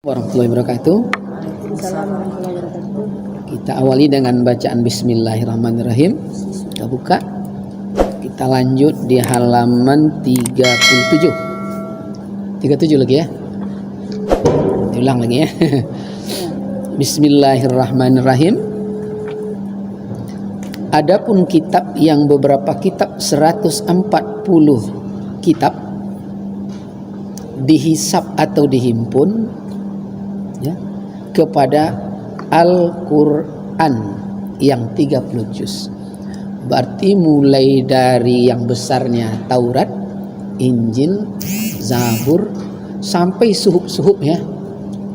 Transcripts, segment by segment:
Warahmatullahi wabarakatuh. Kita awali dengan bacaan Bismillahirrahmanirrahim. Kita buka. Kita lanjut di halaman 37. 37 lagi ya. Diulang lagi ya. Bismillahirrahmanirrahim. Adapun kitab yang beberapa kitab 140 kitab dihisab atau dihimpun ya, kepada Al-Quran yang 30 juz. Berarti mulai dari yang besarnya Taurat, Injil, Zabur sampai suhuf-suhuf ya,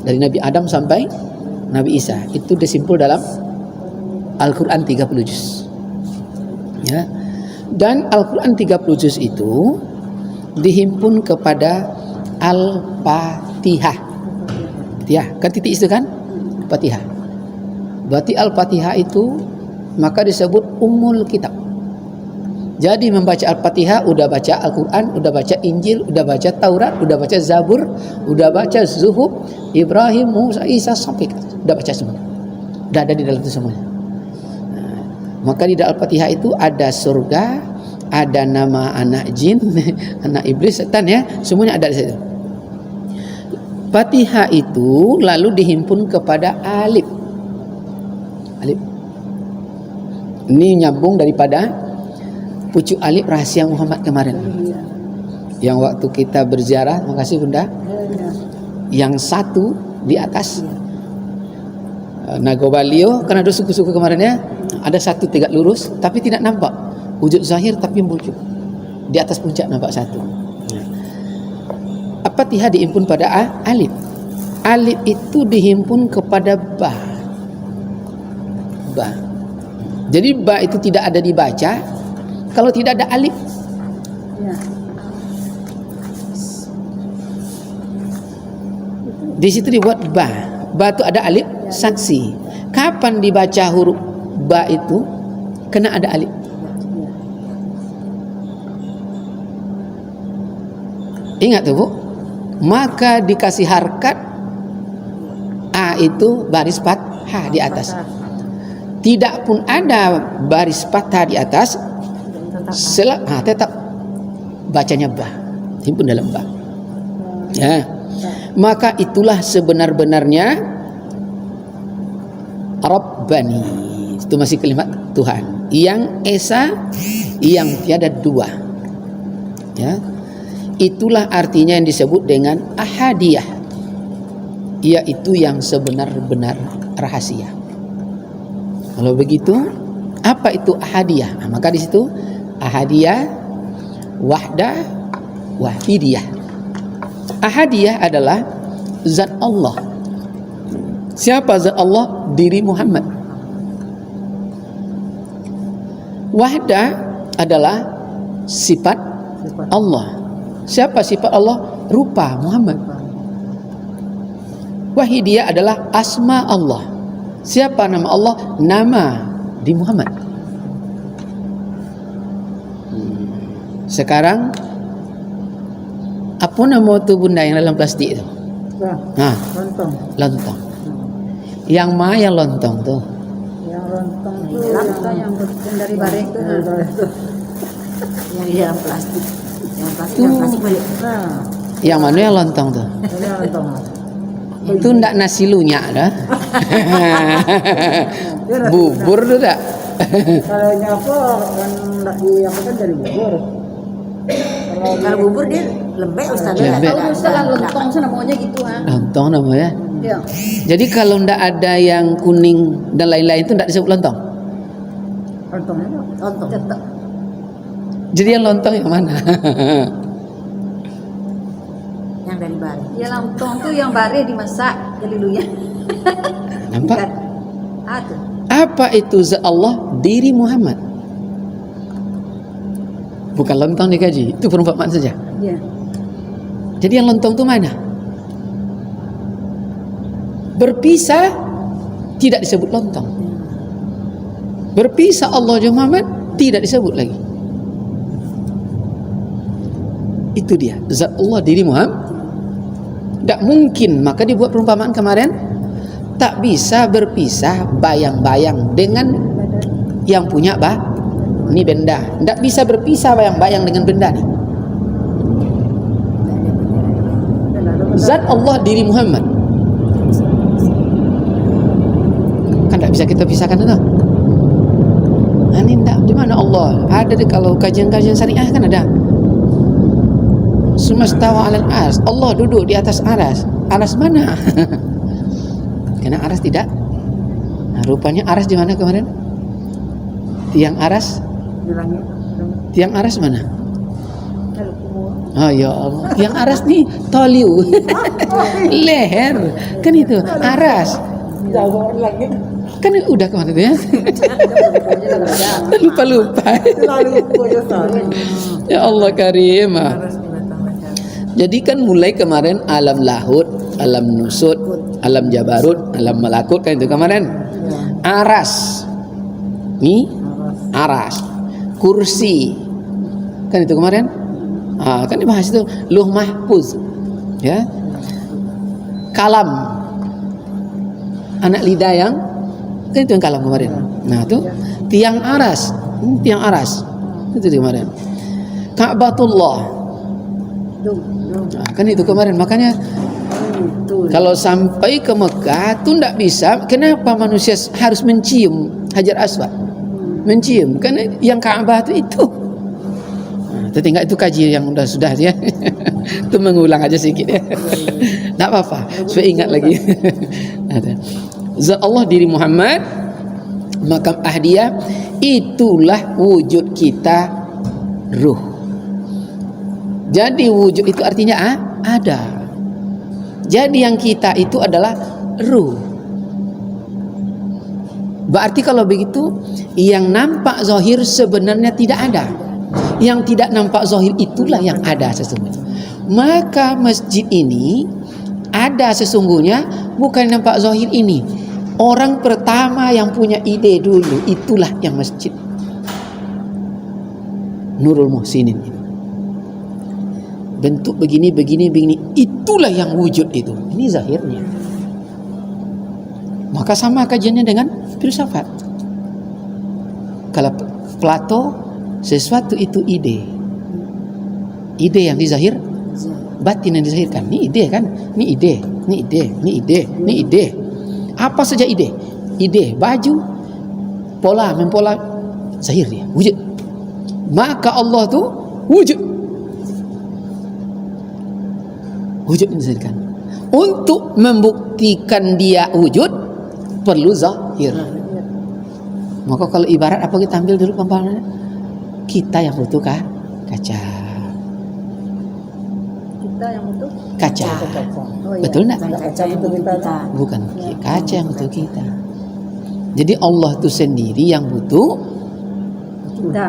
dari Nabi Adam sampai Nabi Isa, itu disimpul dalam Al-Quran 30 juz ya. Dan Al-Quran 30 juz itu dihimpun kepada Al-Fatihah ya, kan titik itu kan Fatihah. Berarti Al-Fatihah itu maka disebut Ummul Kitab. Jadi membaca Al-Fatihah udah baca Al-Quran, udah baca Injil, udah baca Taurat, udah baca Zabur, udah baca Zuhuf, Ibrahim, Musa, Isa, sampai udah baca semua. Udah ada di dalam itu semuanya. Nah, maka di dalam Al-Fatihah itu ada surga, ada nama anak jin, anak iblis, setan ya, semuanya ada di situ. Fatihah itu lalu dihimpun kepada alif. Alif. Ini nyambung daripada pucuk alif rahasia Muhammad kemarin. Yang waktu kita berziarah, makasih Bunda. Yang satu di atas Nagobalio, karena ada suku-suku kemarin ya, ada satu tegak lurus tapi tidak nampak wujud zahir, tapi muncul di atas puncak nampak satu. Fatihah dihimpun pada alif. Alif itu dihimpun kepada ba. Ba. Jadi ba itu tidak ada dibaca kalau tidak ada alif. Ya. Di situ dibuat ba. Ba itu ada alif, saksi. Kapan dibaca huruf ba itu kena ada alif. Ingat tuh Bu, maka dikasih harkat A itu baris fathah di atas. Tidak pun ada baris fathah di atas, tetap bacanya ba, himpun dalam ba. Ya. Maka itulah sebenar-benarnya Rabbani. Itu masih kalimat Tuhan yang esa, yang tiada dua. Ya. Itulah artinya yang disebut dengan ahadiyah, yaitu yang sebenar-benar rahasia. Kalau begitu, apa itu ahadiyah? Nah, maka di situ ahadiyah, wahdah, wahidiyah. Ahadiyah adalah zat Allah. Siapa zat Allah? Diri Muhammad. Wahdah adalah sifat Allah. Siapa sifat Allah? Rupa Muhammad. Wahidiyah adalah asma Allah. Siapa nama Allah? Nama di Muhammad. Sekarang apa nama tu Bunda yang dalam plastik itu? Lontong. Lontong. Yang mana yang lontong tuh? Yang lontong itu yang dari bareng itu. Yang di dalam plastik. Yang plastik balik. Yang mana yang lontong tuh? Yang lontong. Itu ndak nasi lunyak dah. Bubur tuh tak? Kalau nyapa kan ndak di apa kan dari bubur. Kalau bubur dia lembek Ustaz. Lembek. Kalau Ustaz lontong namanya gitu kan. Lontong namanya. Iya. Jadi kalau ndak ada yang kuning dan lain-lain itu ndak disebut lontong. Lontongnya lontong. Tetap. Jadi yang lontong yang mana? Yang dari bare. Ya lontong tuh yang bare dimasak jadi luya. Nampak? Tuh. Apa itu zat Allah? Diri Muhammad. Bukan lontong dikaji, itu perumpamaan saja. Iya. Jadi yang lontong itu mana? Berpisah tidak disebut lontong. Berpisah Allah dan Muhammad tidak disebut lagi. Itu dia zat Allah diri Muhammad. Tidak mungkin. Maka dibuat perumpamaan kemarin, tak bisa berpisah bayang-bayang dengan yang punya ini benda. Tidak bisa berpisah bayang-bayang dengan benda nih. Zat Allah diri Muhammad kan tidak bisa kita pisahkan itu. Ini tidak. Di mana Allah? Ada di kalau kajian-kajian syariah kan ada. Sumastawa alal aras. Allah duduk di atas aras. Aras mana? Karena aras tidak. Nah, rupanya aras di mana kemarin? Tiang aras? Di langit. Tiang aras mana? Kalau kubur. Oh ya Allah. Tiang aras nih toliu. Leher. Kan itu aras. Jauh langit. Kan udah kemana tuh ya? Lupa-lupa. Ya Allah Karim. Jadi kan mulai kemarin alam lahut, alam nusut, alam jabarut, alam malakut kan itu kemarin. Aras. Nih, aras. Kursi. Kan itu kemarin. Kan dibahas itu Lauh Mahfuz. Ya. Kalam. Anak lidah yang kan itu yang kalam kemarin. Nah, itu tiang aras. Tiang aras. Itu kemarin. Ka'batullah. Nah, kan itu kemarin. Makanya kalau sampai ke Mekah tuh tidak bisa. Kenapa manusia harus mencium Hajar Aswad? Mencium. Karena yang Ka'bah itu. Nah, tinggal itu kaji yang sudah ya. Itu mengulang aja sedikit ya. Tidak apa-apa. Supaya ingat lagi. Zat Allah diri Muhammad, makam Ahdiyah, itulah wujud kita ruh. Jadi wujud itu artinya ada. Jadi yang kita itu adalah ruh. Berarti kalau begitu, yang nampak zahir sebenarnya tidak ada. Yang tidak nampak zahir itulah yang ada sesungguhnya. Maka masjid ini ada sesungguhnya, bukan nampak zahir ini. Orang pertama yang punya ide dulu itulah yang masjid Nurul Muhsinin ini. Bentuk begini, itulah yang wujud itu. Ini zahirnya. Maka sama kajiannya dengan filsafat. Kalau Plato, sesuatu itu ide. Ide yang dizahir, batin yang dizahirkan. Ini ide kan? Ini ide. Apa saja ide? Ide baju, pola, mempola, zahir dia, wujud. Maka Allah tu wujud. Wujud dizahirkan. Untuk membuktikan dia wujud perlu zahir. Maka kalau ibarat apa kita ambil dulu pempahamannya? Kita yang butuh kaca. Kita yang butuh Kaca. Oh, iya. Betul enggak? Kaca yang butuh kita. Bukan kaca yang butuh kita. Jadi Allah itu sendiri yang butuh Kita.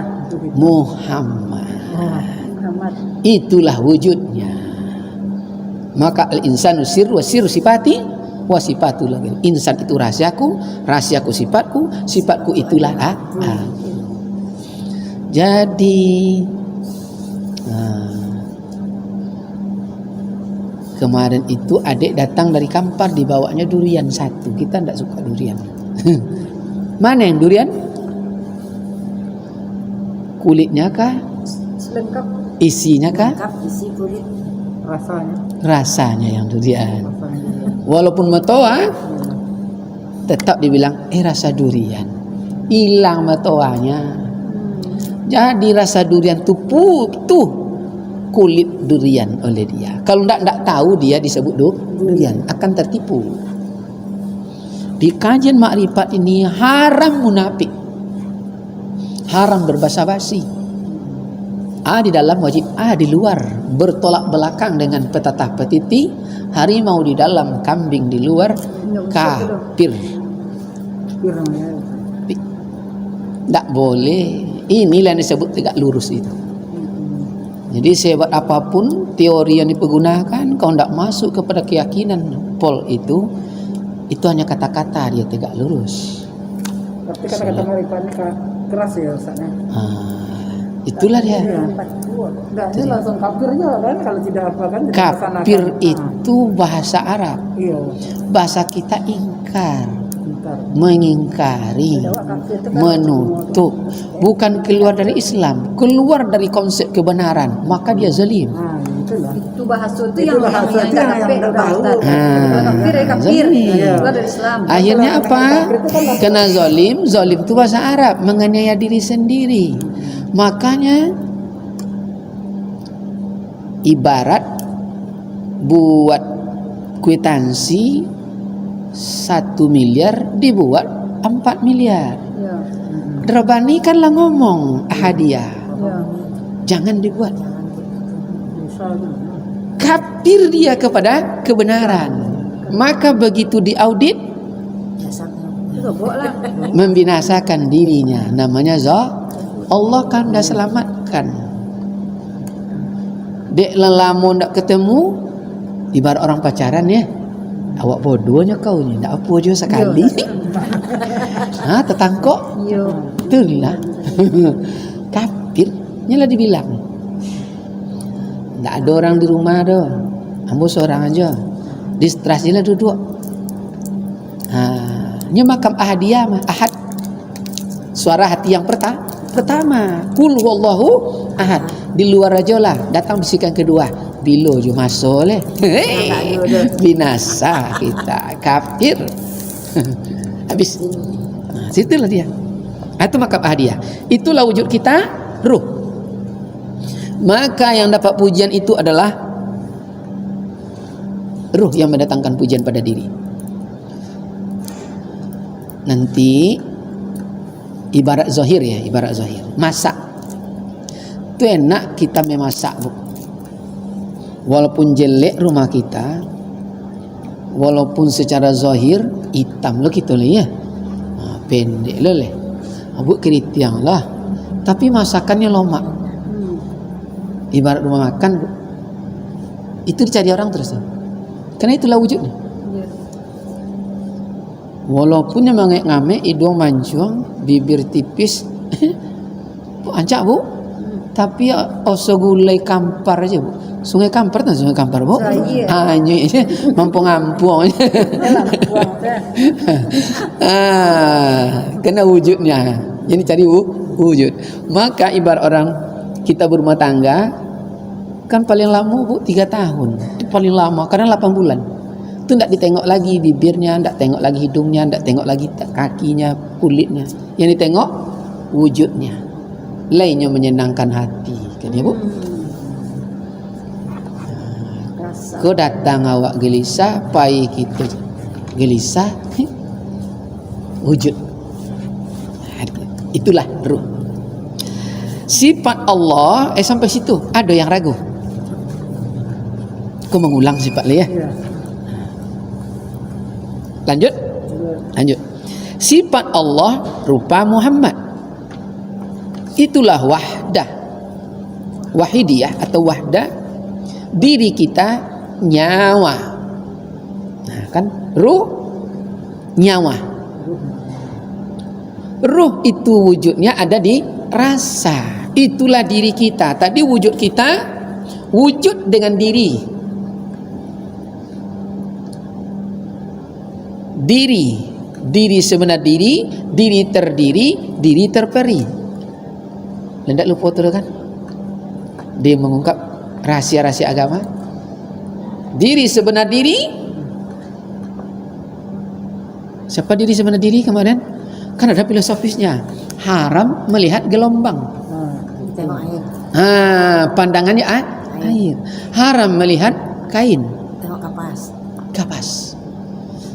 Muhammad. Muhammad. Itulah wujudnya. Maka al-insanu sirru wa sirru sifati wa sifatu lagi. Insan itu rahasiaku, rahasiaku sifatku, sifatku itulah Jadi kemarin itu adik datang dari Kampar, dibawanya durian satu. Kita tidak suka durian. Mana yang durian? Kulitnya kah? Lengkap. Isinya kah? Lengkap isi kulit. Rasanya. Rasanya yang durian. Walaupun metoa, tetap dibilang rasa durian. Hilang metoanya. Jadi rasa durian tuh kulit durian oleh dia. Kalau tidak tahu dia disebut durian, akan tertipu. Di kajian makrifat ini haram munafik, haram berbasa-basi. Di dalam wajib, di luar, bertolak belakang dengan petatah petiti, harimau di dalam, kambing di luar, kafir. Tidak boleh. Inilah yang disebut tegak lurus itu. Jadi sehebat apapun teori yang dipergunakan, kalau tidak masuk kepada keyakinan pol itu hanya kata-kata, dia tegak lurus. Tapi kata-kata marifannya keras ya Ustaznya. Itulah dia. Nah, ini langsung kafirnya kan kalau tidak apa kan tidak Kafir laksanakan. itu bahasa Arab. Iya. Bahasa kita ingkar, Bentar. mengingkari, Kafir itu kan menutup. Bukan keluar dari Islam, keluar dari konsep kebenaran, maka dia zalim. nah, itulah. Itu bahasa itu Itu yang bahasa itu yang kafir nggak udah tahu. Ustaz. Kafir ya kafir, zalim. keluar dari Islam. Akhirnya apa? Kena zalim. Zalim itu bahasa Arab, menganiaya diri sendiri. Makanya ibarat buat kwitansi 1 miliar dibuat 4 miliar. Ya, Rabani kan lah ngomong hadiah, ya. jangan dibuat. Bisa itu. Kafir dia kepada kebenaran. Maka begitu diaudit, Itu boleh lah. membinasakan dirinya. Namanya Allah kan dah selamatkan. Dek lelamo ndak ketemu, ibarat orang pacaran ya. Awak bodohnya kau ni, ndak apa je sekali. Ha, tertangkok. Yo. Itulah. Kafirnya lah dibilang. Ndak ada orang di rumah dah. Ambo seorang aja. Distrasi lah duduk. Ha, nya makam ahadiyah mah, ahad. Suara hati yang pertama, kul huwallahu ahad. Di luar aja lah, datang bisikan kedua, bilo je masuk leh. Binasa kita, kafir. Habis. Nah, situlah dia. Itu makam ahadiyah. Itulah wujud kita, ruh. Maka yang dapat pujian itu adalah ruh yang mendatangkan pujian pada diri. Nanti ibarat zahir ya, ibarat zahir. Masak. Itu enak kita memasak, Bu. Walaupun jelek rumah kita, walaupun secara zahir hitam lo gitu lah ya. Pendek lo leh. Bu keritiang lah. Tapi masakannya lomak. Ibarat rumah makan, Bu. Itu dicari orang terus. Karena itulah wujudnya. Ya. Walaupun yang ngame hidung mancung, bibir tipis, ancak Bu. Tapi oso gulai kampar aja Bu. Sungai Kampar kan Sungai Kampar Bu. Saya. Anyu Mampung-ampung. Kena wujudnya. Jadi cari wujud. Maka ibarat orang kita berumah tangga kan paling lama Bu 3 tahun. Itu paling lama karena 8 bulan. Itu enggak ditengok lagi bibirnya, enggak tengok lagi hidungnya, enggak tengok lagi kakinya, kulitnya. Yang ditengok wujudnya. Lainnya menyenangkan hati. Kan ya Bu? Rasa. Kau datang awak gelisah, pai kita gelisah, wujud. Itulah ruh. Sifat Allah, sampai situ ada yang ragu. Kau mengulang sifat ya. Iya. Lanjut. Sifat Allah rupa Muhammad. Itulah wahdah. Wahidiyah atau wahdah. Diri kita nyawa. Nah, kan ruh nyawa. Ruh itu wujudnya ada di rasa. Itulah diri kita. Tadi wujud kita wujud dengan diri. Diri sebenar diri, diri terdiri, diri terperi. Lendak lupa tu kan? Dia mengungkap rahasia-rahasia agama. Diri sebenar diri. Siapa diri sebenar diri kemarin? Kan ada filosofisnya. Haram melihat gelombang. Tengok air. Pandangannya air. Haram melihat kain. Tengok Kapas.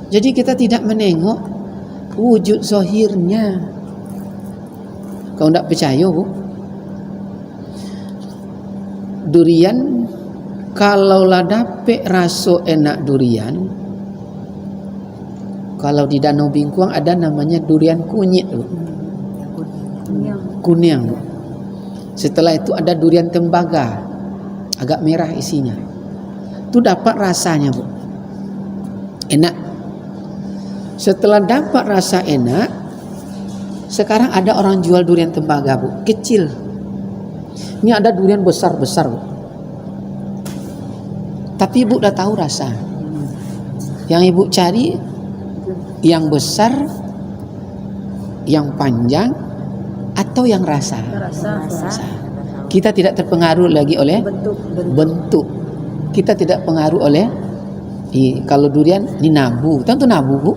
Jadi kita tidak menengok wujud zahirnya. Kau tidak percaya Bu? Durian, kalaulah dapet rasa enak durian, kalau di Danau Bingkuang ada namanya durian kunyit Bu. Kuning Bu. Setelah itu ada durian tembaga, agak merah isinya. Itu dapat rasanya Bu, enak. Setelah dapat rasa enak, sekarang ada orang jual durian tembaga Bu, kecil. Ini ada durian besar-besar, Bu. Tapi ibu udah tahu rasa. Yang ibu cari yang besar, yang panjang, atau yang rasa. Rasa. Kita tidak terpengaruh lagi oleh bentuk. Kita tidak pengaruh oleh kalau durian ini nabu. Tentu nabu, Bu.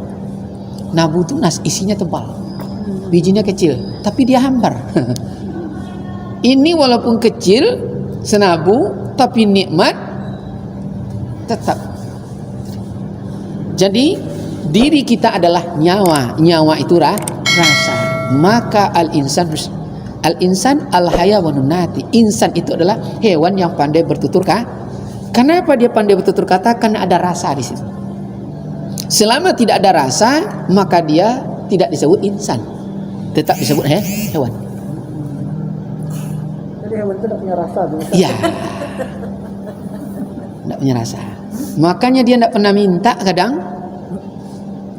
Nabu itu isinya tebal. Bijinya kecil, tapi dia hambar. Ini walaupun kecil, senabu, tapi nikmat tetap. Jadi diri kita adalah nyawa. Nyawa itu rasa. Maka al-insan al-hayawanun nati. Insan itu adalah hewan yang pandai bertutur kata. Kenapa dia pandai bertutur kata? Karena ada rasa di situ. Selama tidak ada rasa, maka dia tidak disebut insan, tetap disebut hewan. Jadi hewan itu tidak punya rasa. Iya, tidak punya rasa. Makanya dia tidak pernah minta. Kadang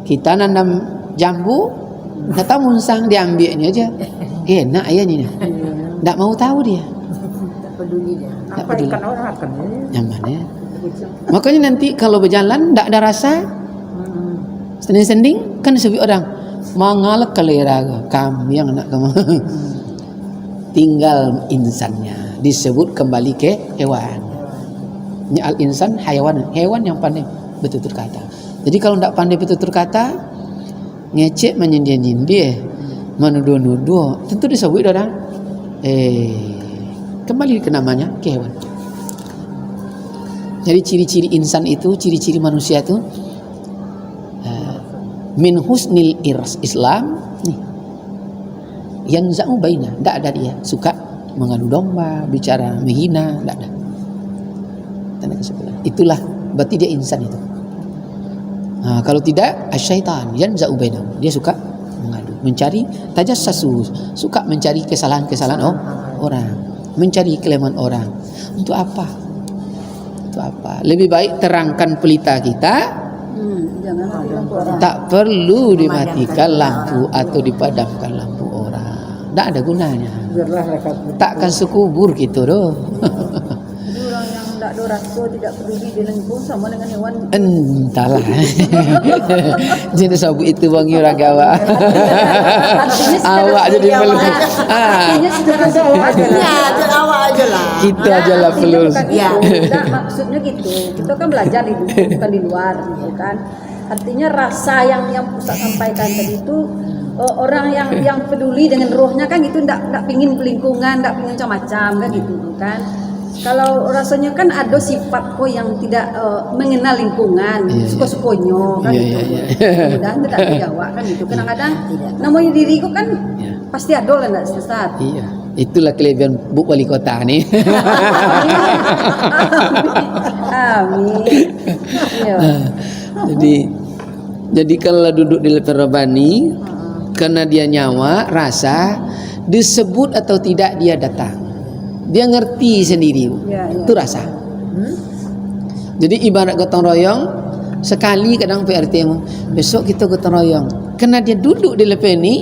kita nanam jambu, kata munsang, diambilnya aja. Enak ya ini. Tidak mau tahu dia. Tak peduli dia. Tak Apa peduli. ikan orang makan? Yang mana ya? Makanya nanti kalau berjalan tidak ada rasa, sending-sending, kan disebut orang mangal kelera kami yang nak kamu. Tinggal insannya, disebut kembali ke hewan. Ini al-insan hewan yang pandai bertutur kata. Jadi kalau tidak pandai bertutur kata, ngecek menyindir-nyindir, menuduh-nuduh, tentu disebut orang kembali ke namanya, ke hewan. Jadi ciri-ciri insan itu, ciri-ciri manusia itu min husnil Islam nih. Yang za'u baina, tidak ada dia suka mengadu domba, bicara menghina, tidak ada. Tanda kesimpulan. Itulah berarti dia insan itu. Nah, kalau tidak asyaitan yang za'u baina, dia suka mengadu, mencari tajassasus, suka mencari kesalahan-kesalahan orang, mencari kelemahan orang. Untuk apa? Untuk apa? Lebih baik terangkan pelita kita. Jangan mati lampu orang. Tak perlu dimatikan lampu atau dipadamkan lampu orang. Tak ada gunanya. Biarlah mereka. Takkan sekubur gitu doh. Jadi orang yang tidak ada rasa, tidak peduli dia lengkung sama dengan hewan. Entahlah. Jadi sabuk itu wangi orang gawa. Awak jadi perlu. Artinya sudah ada awak aja lah. Ya, awak aja lah. Itu aja lah Artinya perlu. bukan Ya. itu. Nah, maksudnya gitu. Kita kan belajar di buku, bukan di luar, gitu kan. Artinya rasa yang Ustaz sampaikan tadi itu orang yang peduli dengan rohnya kan gitu, enggak pingin lingkungan, enggak pingin macam-macam kan gitu kan. Kalau rasanya kan ada sifat kok yang tidak mengenal lingkungan, Iya, suka-sukonyo kan Iya, gitu. iya. Mudah-mudahan tidak dijawab kan gitu. Kadang-kadang namanya diriku kan Iya. pasti ada lah enggak sesat. Iya. Itulah kelebihan Bu Wali Kota nih. Amin. Iya. Jadi kalau duduk di level Rabbani, karena dia nyawa, rasa, disebut atau tidak dia datang. Dia ngerti sendiri. Ya, ya. Itu rasa. Jadi ibarat gotong royong, sekali kadang PRT yang besok kita gotong royong. Karena dia duduk di level ini,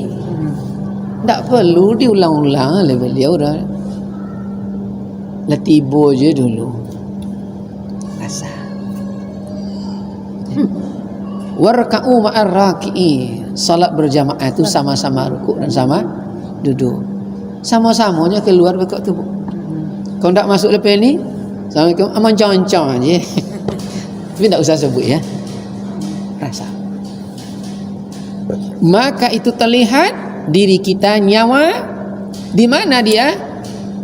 tak perlu diulang-ulang oleh beliau dah. Latibo je dulu. Rasa. Warka'u ma'ar raki'i. Salat berjamaah itu sama-sama rukuk dan sama duduk. Sama-samanya keluar bekok tubuh. Kalau tak masuk lepas ni, Assalamualaikum, aman cancang je. Tapi tak usah sebut ya. Rasa. Maka itu terlihat diri kita, nyawa, di mana dia?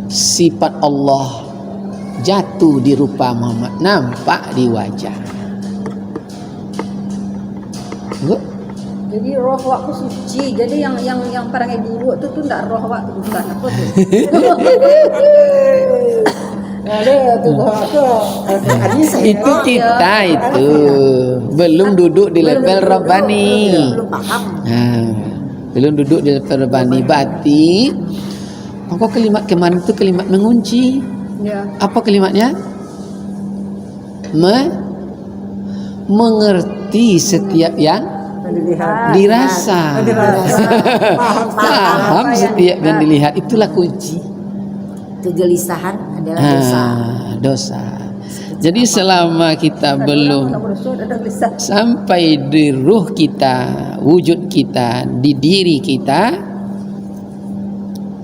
Sifat Allah jatuh di rupa Muhammad, nampak di wajah. Jadi roh waktu suci. Jadi yang perangai buruk tu ndak roh waktu bukan apa tu. Ada tu bahasa hadis Itu kita itu belum duduk di level Rabbani. Belum paham. Belum duduk di level Rabbani. Berarti maka kalimat kemarin itu kalimat mengunci. Ya. Apa kalimatnya? Mengerti setiap yang dilihat. dirasa. Dirasa. Paham setiap yang dilihat. Itulah kunci. kegelisahan adalah dosa. Dosa. Jadi selama kita belum Nggak berdosa, ada gelisah. sampai di ruh kita, wujud kita, di diri kita,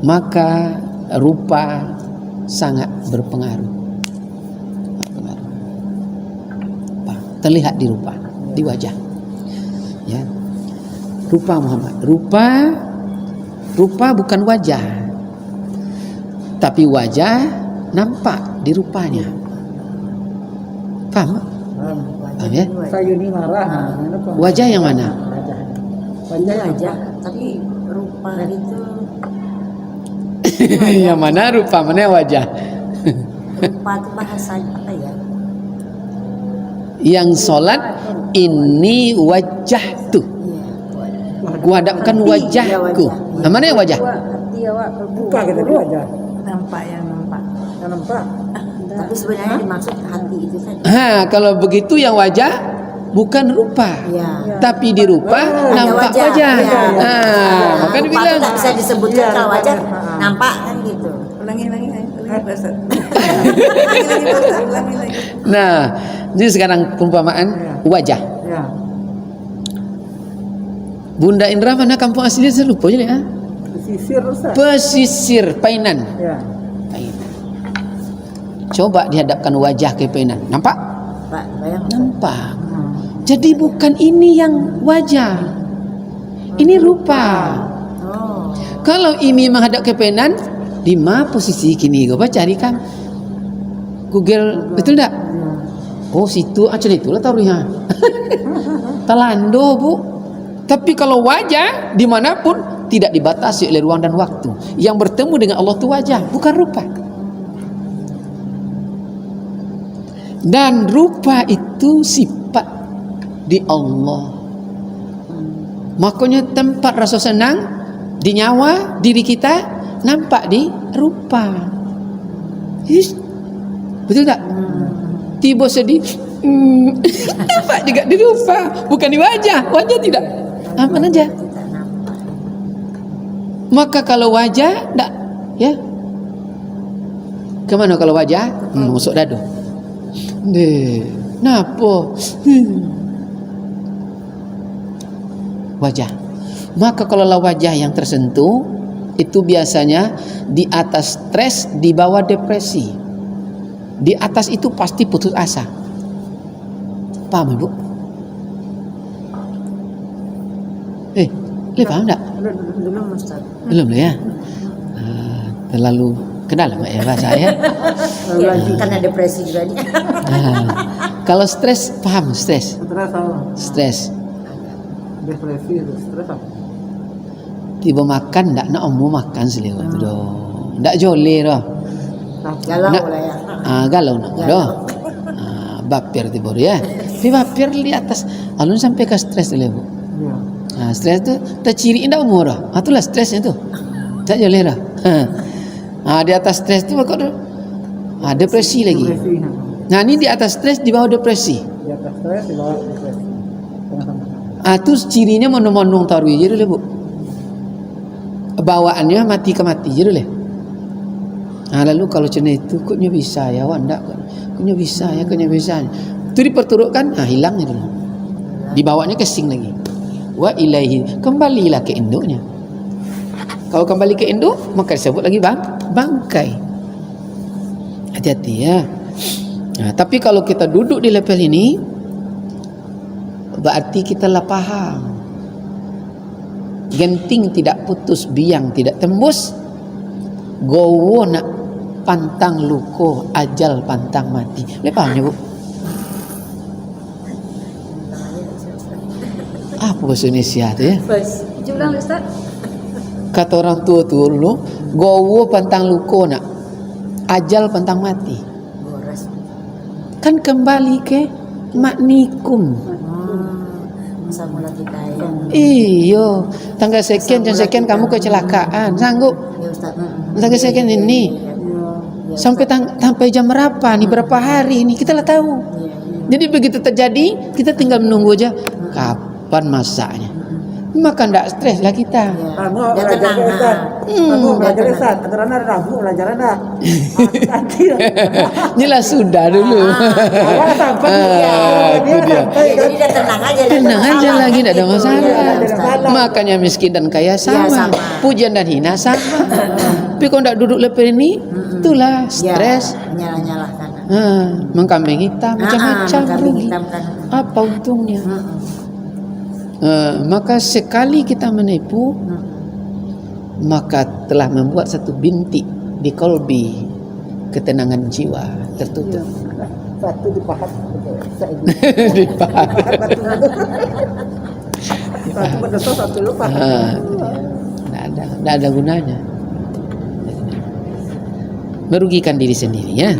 maka rupa sangat berpengaruh. Terlihat di rupa, di wajah. Ya. Rupa Muhammad. Rupa bukan wajah. Tapi wajah nampak di rupanya. Paham? Paham ya? Sayuni marah. Kenapa? Wajah yang mana? Wajah yang Wajah, tapi rupa itu Yang mana rupa, mana wajah? rupa itu bahasa apa ya? Yang sholat ini wajah tuh. Iya. Kuhadapkan wajahku. Nah, mana yang wajah? Hati awak kalbu. buka kita di wajah. Nampak yang nampak. Yang nampak. Tapi sebenarnya dimaksud hati itu saja. Kalau begitu yang wajah bukan rupa. Iya. Tapi di rupa nampak wajah. Iya. Maka Rupa itu dibilang tak bisa disebutkan Iya, kalau wajah rupanya. nampak kan gitu. Ulangi lagi. Nah, jadi sekarang perumpamaan wajah. Ya. Bunda Indra mana kampung aslinya saya lupa je ya. Sisir Ustaz. Pesisir Painan. Ya. Painan. Coba dihadapkan wajah ke Painan. Nampak? Pak, bayang. Nampak. Jadi bukan ini yang wajah. Ini rupa. Oh. Kalau ini menghadap ke Painan, di mana posisi kini? Coba carikan. Google, betul tak? Oh, situ macam itulah taruhnya. Talando, Bu. Tapi kalau wajah dimanapun tidak dibatasi oleh ruang dan waktu. Yang bertemu dengan Allah itu wajah, bukan rupa. Dan rupa itu sifat di Allah. Makanya tempat rasa senang di nyawa diri kita nampak di rupa. Betul tak? Tiba sedih, nampak juga di rupa, bukan di wajah. Wajah tidak aman aja. Maka kalau wajah tak, ya. Kemana kalau wajah? Masuk dadu. Deh, napa? Wajah. Maka kalau wajah yang tersentuh itu biasanya di atas stres, di bawah depresi. Di atas itu pasti putus asa. Paham Ibu? Paham tak? Belum Ustaz. Belum ya? Terlalu kenal Mak ya bahasa ya. Ya, karena depresi juga dia. Kalau stres, paham stres? Stres apa? Stres. Depresi itu stres apa? Tiba makan tak nak mau makan selewat tu doh. Tak joleh doh. Galau Nak- lah ya. Galau nak doh. Bapir tiba dia. Tapi bapir di atas alun sampai ke stres tu lebu. Ya. Stres tu terciri indah umur dah. Itulah stresnya tu. Tak joleh dah. Di atas stres tu kok depresi lagi. Depresi. Nah, ini di atas stres di bawah depresi. Di atas stres di bawah depresi. Tengah-tengah. Tu cirinya mondong-mondong taruh je dulu Bu. Bawaannya mati ke mati je dulu. Lalu kalau cina itu kuknya bisa ya awak ndak kuknya bisa ya kuknya bisa. Itu diperturutkan hilangnya dulu. Dibawanya ke sing lagi. Wa ilaihi, kembalilah ke induknya. Kalau kembali ke induk maka disebut lagi bangkai. Hati-hati ya. Tapi kalau kita duduk di level ini berarti kita lah paham. Genting tidak putus, biang tidak tembus. Gowo nak pantang luko, ajal pantang mati. Boleh pahamnya Bu? Apa bahasa Indonesia tu ya? Ulang Ustaz. Kata orang tua tu dulu, gowo pantang luko nak, ajal pantang mati. Boras. Kan kembali ke maknikum. Masa mula kita ya. Iyo, tanggal sekian jam sekian kamu kecelakaan, sanggup? Ya Ustaz. Tanggal sekian ini. Ya, Sampai jam berapa nih, berapa hari ini kita lah tahu. Jadi begitu terjadi kita tinggal menunggu aja kapan masanya. maka ndak stres lah kita. Kamu Dia belajar tenang, ke Ustaz. Kamu Dia belajar tenang. Ustaz. Aturan ada Rabu belajar ada. Nanti. Inilah sudah dulu. Awal sampai Itu dia. Jadi dia tenang aja. Tenang aja lagi, tidak ada Gitu. masalah. Iya, Ustaz. Makanya miskin dan kaya sama, sama. pujian dan hina sama. Tapi kalau tidak duduk lepas ini, itulah Ya, stres. menyalah-nyalahkan. Mengkambing hitam, macam-macam Kambing rugi. hitam kan. Apa untungnya? Maka sekali kita menipu, maka telah membuat satu bintik di kolbi, ketenangan jiwa tertutup. Satu dipahat. Dipahat. Satu berdosa satu lupa. Tidak ada gunanya. Merugikan diri sendiri ya.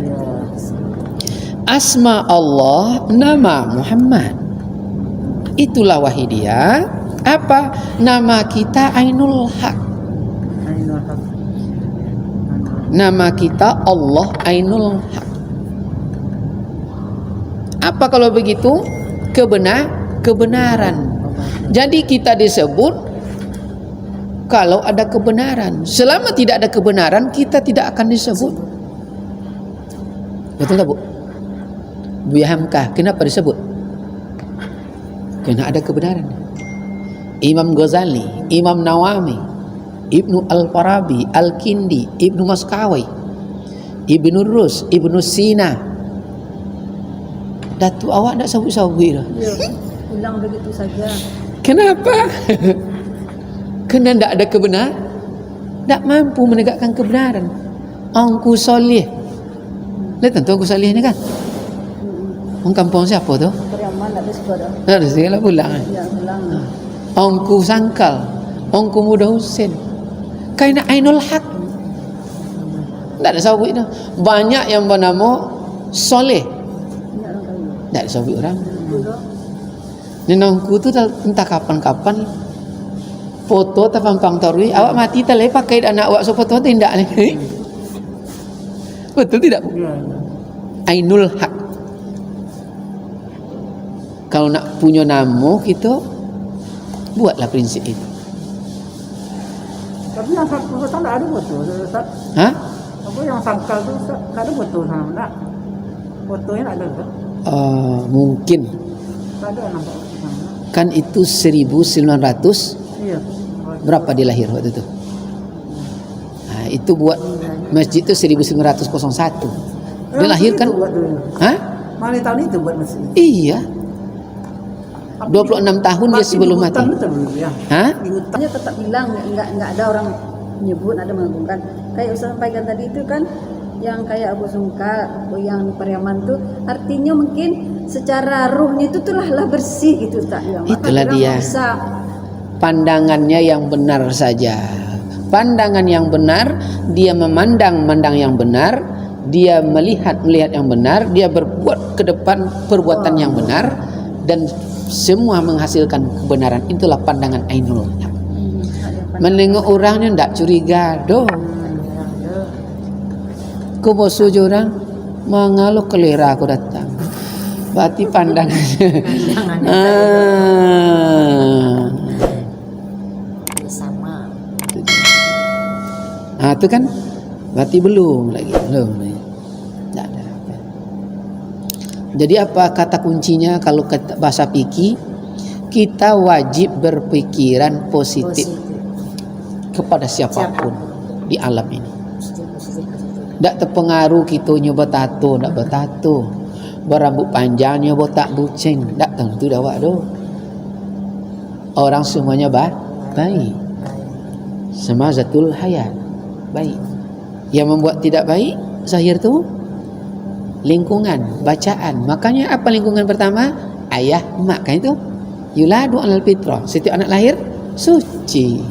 Asma Allah, nama Muhammad. Itulah wahidiyah. Apa? Nama kita Ainul Haq. Nama kita Allah Ainul Haq. Apa kalau begitu? Kebenaran. Jadi kita disebut kalau ada kebenaran. Selama tidak ada kebenaran, kita tidak akan disebut. Betul tak, Bu? Buya Hamkah, kenapa disebut? Karena ada kebenaran. Imam Ghazali, Imam Nawawi, Ibnu Al-Farabi, Al-Kindi, Ibnu Maskawi, Ibnu Rus, Ibnu Sina. Datuk awak tak sabut-sabut dah. Ya, pulang begitu saja. Kenapa? Kerana tidak ada kebenaran, tak mampu menegakkan kebenaran. Angku soleh. Lihat tentu angku soleh ni kan? Orang kampung siapa tu? Periaman tak ada sekolah. Tak ada segala pulang. Ya, pulang. Angku Sangkal, Angku Muda Husin. Kaina Ainul Haq. Tak ada sabut tu. Banyak yang bernama soleh. Banyak orang tahu. Tak ada sabut orang. Dulu. Ni angku tu entah kapan-kapan foto terpampang tarui, awak mati tak pakai anak awak so foto tindak ni. Betul tidak? Ainul Haq. Kalau nak punya nama kita buatlah prinsip itu. Tapi yang sangkal tu tak ada betul. Ustaz. Ha? Apa yang sangkal tu tak ada betul sama tak? Fotonya tak ada Ustaz. Mungkin Tak ada nampak. kan itu 1900 Iya. berapa dia lahir waktu itu? Itu buat masjid itu 1901. Dia lahir kan? Hah? Mana tahun itu buat masjid? Iya. 26 tahun dia sebelum mati. Ya. Hah? Di hutan. Dia tetap bilang enggak ada orang menyebut, ada mengagungkan. Kayak Ustaz sampaikan tadi itu kan yang kayak Abu Sungka, yang Pariaman tuh artinya mungkin secara ruhnya itu telah bersih gitu Ustaz. Ya, maka Itulah orang dia. bisa Pandangannya yang benar saja. Pandangan yang benar, dia memandang yang benar, dia melihat yang benar, dia berbuat ke depan perbuatan yang benar, dan semua menghasilkan kebenaran. Itulah pandangan Ainul Haq. Menengok orangnya tidak curiga doh. Kau bosu je orang, mengaluh kelera aku datang. Berarti pandangannya. Sama. Itu kan berarti belum lagi. Tak ada. Jadi apa kata kuncinya kalau kata bahasa fikih, kita wajib berpikiran positif kepada siapapun di alam ini. Tak terpengaruh kita nyoba tato, tak bertato. Berambut panjang nyoba tak bucing, tak tentu dah awak tu. Orang semuanya baik. Semazatul hayat. Baik. Yang membuat tidak baik zahir tu lingkungan, bacaan. Makanya apa lingkungan pertama? Ayah, mak kan itu. Yuladu alal fitrah. Setiap anak lahir suci.